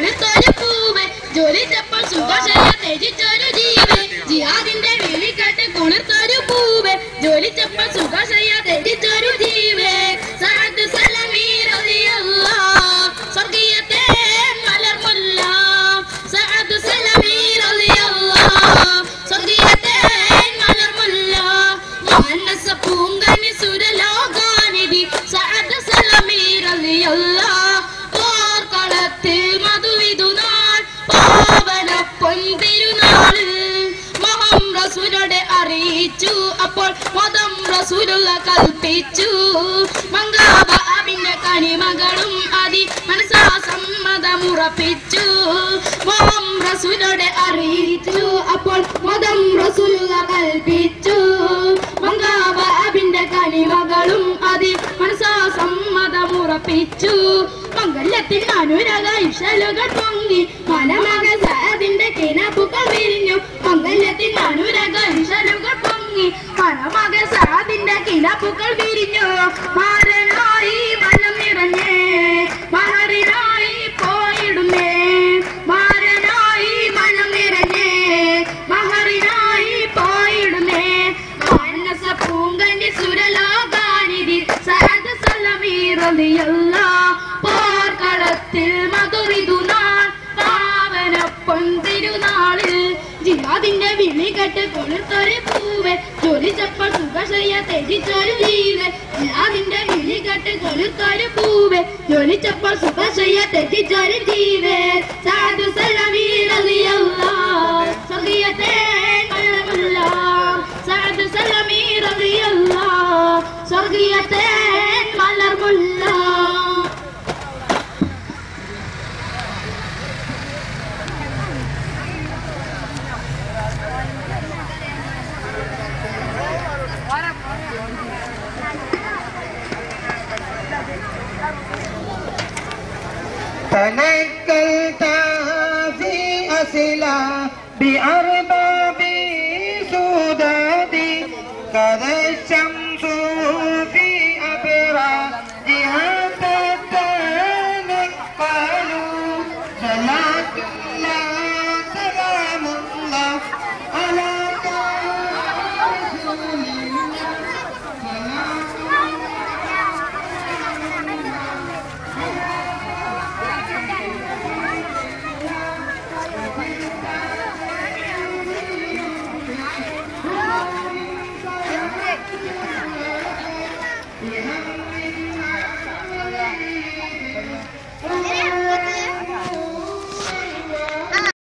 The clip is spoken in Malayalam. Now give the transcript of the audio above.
കുളിർത്തൊരു പൂവ് ജ്വലിച്ചപ്പോൾ സുഖശയ ത്യജിച്ചൊരു ജീവ് ജിഹാദിന്റെ വിളി കേട്ട് കുളിർത്തൊരു പൂവ് ജ്വലിച്ചപ്പോൾ സുഖശയ ത്യജിച്ചൊരു ജീവ് സഅദ് സലമി റളിയല്ലാഹ് സ്വർഗീയത്തെ മലർമുല്ല സഅദ് സലമി റളിയല്ലാഹ് സ്വർഗീയത്തെ മലർമുല്ല മാനസ പൂങ്കനി സുരലോകാനിധി സഅദ് സലമി റളിയല്ലാഹ് ഓർക്കളത്തിൽ മധുവിധുനാൾ പാവന പൊൻതിരുനാള് മഹം റസൂലോടെ അറിയിച്ചു അപ്പോൾ മതം റസൂലുള്ള കൽപ്പിച്ചു മങ്കാബിന്റെ കനിമകളും അതി മനസാ സമ്മതമുറപ്പിച്ചു മഹം റസൂലോടെ അറിയിച്ചു അപ്പോൾ മതം റസൂലുള്ള കൽപ്പിച്ചു മങ്കാബിന്റെ കനിമകളും അതി മനസാ സമ്മതമുറപ്പിച്ചു മംഗല്യത്തിൽ അനുരാഗ ഇഷലുകൾ പൊങ്ങി മനമകൻ സഅദിന്റെ കിനാപ്പുകൾ വിരിഞ്ഞു മംഗല്യത്തിൽ അനുരാഗ ഇഷലുകൾ പൊങ്ങി മനമകൻ സഅദിന്റെ കിനാപ്പുകൾ വിരിഞ്ഞു മാരനായി മനം നിറഞ്ഞേ മഹറിനായി പോയിടുന്നേ മാരനായി മനം നിറഞ്ഞേ മഹറിനായി പോയിടുന്നേ മാനസ പൂങ്കന്റെ സുരലോകാനിധി സഅദ് സലമി റളിയല്ലാഹ് പോർക്കളത്തിൽ മധുവിധുനാൾ പാവന പൊൻതിരുനാളിൽ ജിഹാദിന്റെ വിളി കേട്ട് കൊളുത്തൊരു പൂവ് ജ്വലിച്ചപ്പോൾ സുഖശയ്യ ത്യജിച്ചൊരു ജീവ് ജിഹാദിന്റെ വിളി കേട്ട് കൊളുത്തൊരു പൂവ് ജ്വലിച്ചപ്പോൾ സുഖശയ്യ ത്യജിച്ചൊരു ജീവ് സഅദ് സലമി റളിയല്ലാഹ് സ്വർഗീയത്തെ മലർമുല്ല സഅദ് സലമി റളിയല്ലാഹ് സ്വർഗീയത്തെ മലർമുല്ല تنكلت في أسلا بأربع